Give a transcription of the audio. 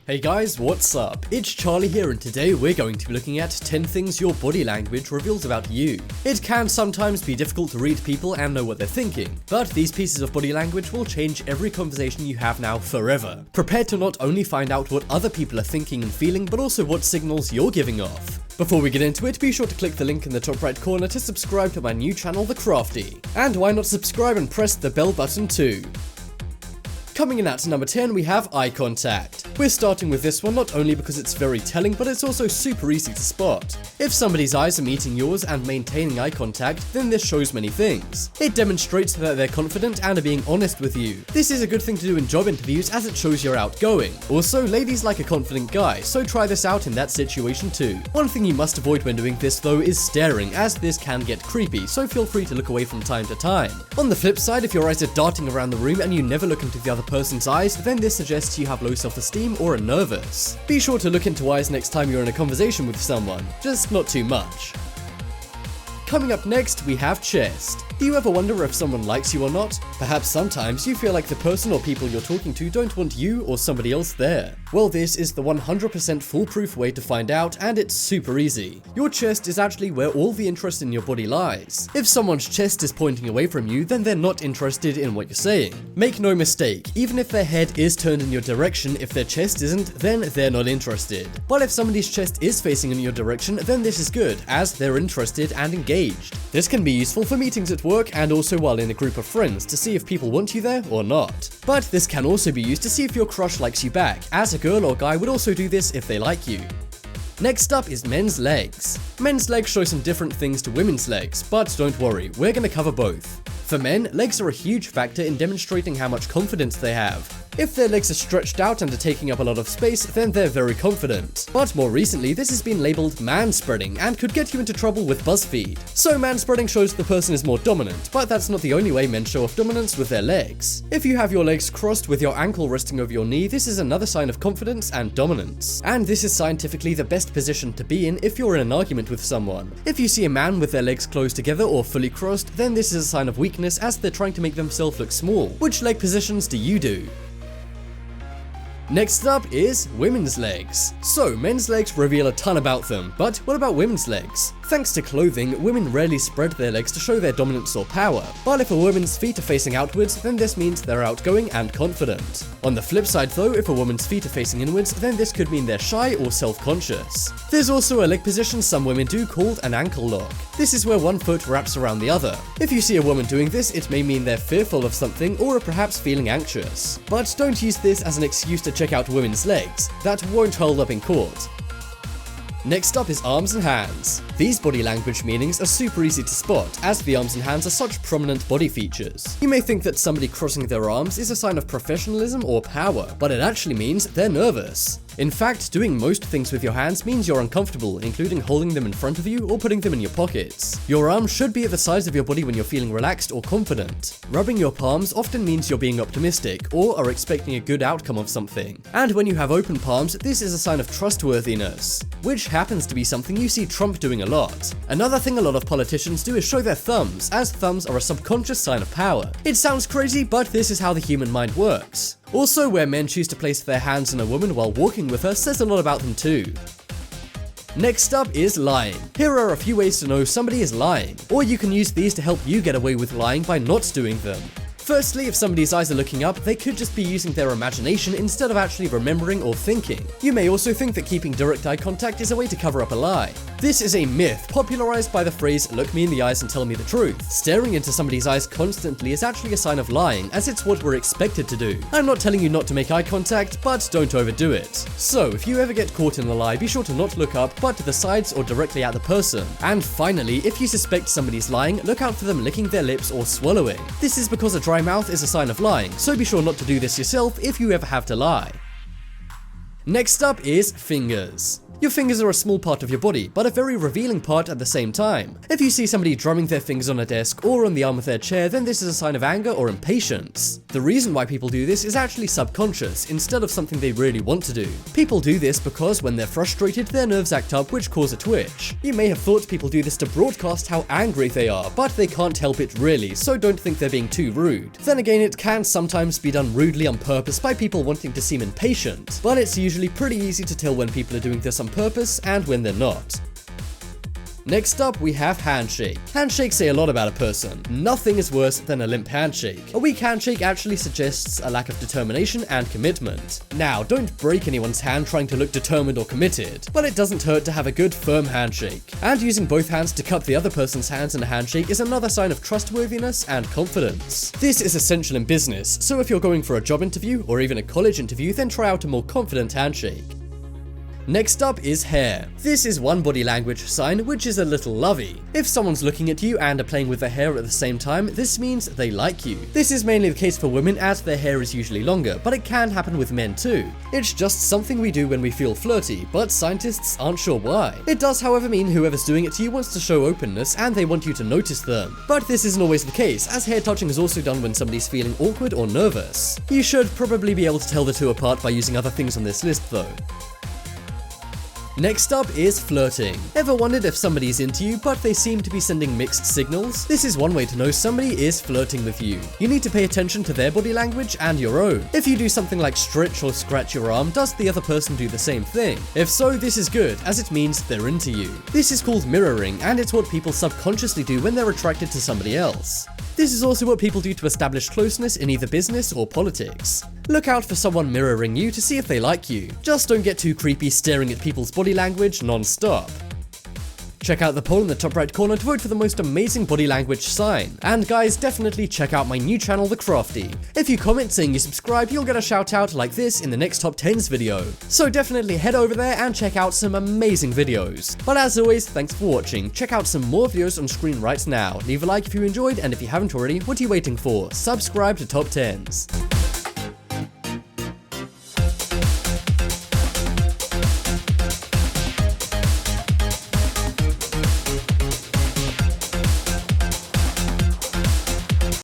Hey guys, what's up? It's Charlie here, and today we're going to be looking at 10 things your body language reveals about you. It can sometimes be difficult to read people and know what they're thinking, but these pieces of body language will change every conversation you have now forever. Prepare to not only find out what other people are thinking and feeling, but also what signals you're giving off. Before we get into it, be sure to click the link in the top right corner to subscribe to my new channel, The Crafty. And why not subscribe and press the bell button too? Coming in at number 10, we have eye contact. We're starting with this one not only because it's very telling, but it's also super easy to spot. If somebody's eyes are meeting yours and maintaining eye contact, then this shows many things. It demonstrates that they're confident and are being honest with you. This is a good thing to do in job interviews as it shows you're outgoing. Also, ladies like a confident guy, so try this out in that situation too. One thing you must avoid when doing this though is staring, as this can get creepy, so feel free to look away from time to time. On the flip side, if your eyes are darting around the room and you never look into the other person's eyes, then this suggests you have low self-esteem or are nervous. Be sure to look into eyes next time you're in a conversation with someone, just not too much. Coming up next, we have chest. Do you ever wonder if someone likes you or not? Perhaps sometimes you feel like the person or people you're talking to don't want you or somebody else there. Well, this is the 100% foolproof way to find out, and it's super easy. Your chest is actually where all the interest in your body lies. If someone's chest is pointing away from you, then they're not interested in what you're saying. Make no mistake, even if their head is turned in your direction, if their chest isn't, then they're not interested. But if somebody's chest is facing in your direction, then this is good, as they're interested and engaged. This can be useful for meetings at work and also while in a group of friends to see if people want you there or not. But this can also be used to see if your crush likes you back, as a girl or guy would also do this if they like you. Next up is men's legs. Men's legs show some different things to women's legs, but don't worry, we're going to cover both. For men, legs are a huge factor in demonstrating how much confidence they have. If their legs are stretched out and are taking up a lot of space, then they're very confident. But more recently, this has been labeled manspreading and could get you into trouble with BuzzFeed. So manspreading shows the person is more dominant, but that's not the only way men show off dominance with their legs. If you have your legs crossed with your ankle resting over your knee, this is another sign of confidence and dominance. And this is scientifically the best position to be in if you're in an argument with someone. If you see a man with their legs closed together or fully crossed, then this is a sign of weakness, as they're trying to make themselves look small. Which leg positions do you do? Next up is women's legs. So, men's legs reveal a ton about them, but what about women's legs? Thanks to clothing, women rarely spread their legs to show their dominance or power. But if a woman's feet are facing outwards, then this means they're outgoing and confident. On the flip side though, if a woman's feet are facing inwards, then this could mean they're shy or self-conscious. There's also a leg position some women do called an ankle lock. This is where one foot wraps around the other. If you see a woman doing this, it may mean they're fearful of something or are perhaps feeling anxious. But don't use this as an excuse to check out women's legs. That won't hold up in court. Next up is arms and hands. These body language meanings are super easy to spot, as the arms and hands are such prominent body features. You may think that somebody crossing their arms is a sign of professionalism or power, but it actually means they're nervous. In fact, doing most things with your hands means you're uncomfortable, including holding them in front of you or putting them in your pockets. Your arms should be at the size of your body when you're feeling relaxed or confident. Rubbing your palms often means you're being optimistic or are expecting a good outcome of something. And when you have open palms, this is a sign of trustworthiness, which happens to be something you see Trump doing a lot. Another thing a lot of politicians do is show their thumbs, as thumbs are a subconscious sign of power. It sounds crazy, but this is how the human mind works. Also, where men choose to place their hands on a woman while walking with her says a lot about them too. Next up is lying. Here are a few ways to know somebody is lying, or you can use these to help you get away with lying by not doing them. Firstly, if somebody's eyes are looking up, they could just be using their imagination instead of actually remembering or thinking. You may also think that keeping direct eye contact is a way to cover up a lie. This is a myth popularized by the phrase, "look me in the eyes and tell me the truth." Staring into somebody's eyes constantly is actually a sign of lying, as it's what we're expected to do. I'm not telling you not to make eye contact, but don't overdo it. So, if you ever get caught in a lie, be sure to not look up, but to the sides or directly at the person. And finally, if you suspect somebody's lying, look out for them licking their lips or swallowing. This is because a dry mouth is a sign of lying, so be sure not to do this yourself if you ever have to lie. Next up is fingers. Your fingers are a small part of your body, but a very revealing part at the same time. If you see somebody drumming their fingers on a desk or on the arm of their chair, then this is a sign of anger or impatience. The reason why people do this is actually subconscious, instead of something they really want to do. People do this because when they're frustrated, their nerves act up, which cause a twitch. You may have thought people do this to broadcast how angry they are, but they can't help it really, so don't think they're being too rude. Then again, it can sometimes be done rudely on purpose by people wanting to seem impatient, but it's usually pretty easy to tell when people are doing this on purpose and when they're not. Next up, we have handshake. Handshakes say a lot about a person. Nothing is worse than a limp handshake. A weak handshake actually suggests a lack of determination and commitment. Now, don't break anyone's hand trying to look determined or committed, but it doesn't hurt to have a good, firm handshake. And using both hands to cup the other person's hands in a handshake is another sign of trustworthiness and confidence. This is essential in business, so if you're going for a job interview or even a college interview, then try out a more confident handshake. Next up is hair. This is one body language sign which is a little lovey. If someone's looking at you and are playing with their hair at the same time, this means they like you. This is mainly the case for women as their hair is usually longer, but it can happen with men too. It's just something we do when we feel flirty, but scientists aren't sure why. It does however mean whoever's doing it to you wants to show openness and they want you to notice them. But this isn't always the case, as hair touching is also done when somebody's feeling awkward or nervous. You should probably be able to tell the two apart by using other things on this list though. Next up is flirting. Ever wondered if somebody's into you but they seem to be sending mixed signals? This is one way to know somebody is flirting with you. You need to pay attention to their body language and your own. If you do something like stretch or scratch your arm, does the other person do the same thing? If so, this is good, as it means they're into you. This is called mirroring, and it's what people subconsciously do when they're attracted to somebody else. This is also what people do to establish closeness in either business or politics. Look out for someone mirroring you to see if they like you. Just don't get too creepy staring at people's body language non-stop. Check out the poll in the top right corner to vote for the most amazing body language sign. And guys, definitely check out my new channel, The Crafty. If you comment saying you subscribe, you'll get a shout out like this in the next top 10s video. So definitely head over there and check out some amazing videos. But as always, thanks for watching. Check out some more videos on screen right now. Leave a like if you enjoyed, and if you haven't already, what are you waiting for? Subscribe to Top 10s.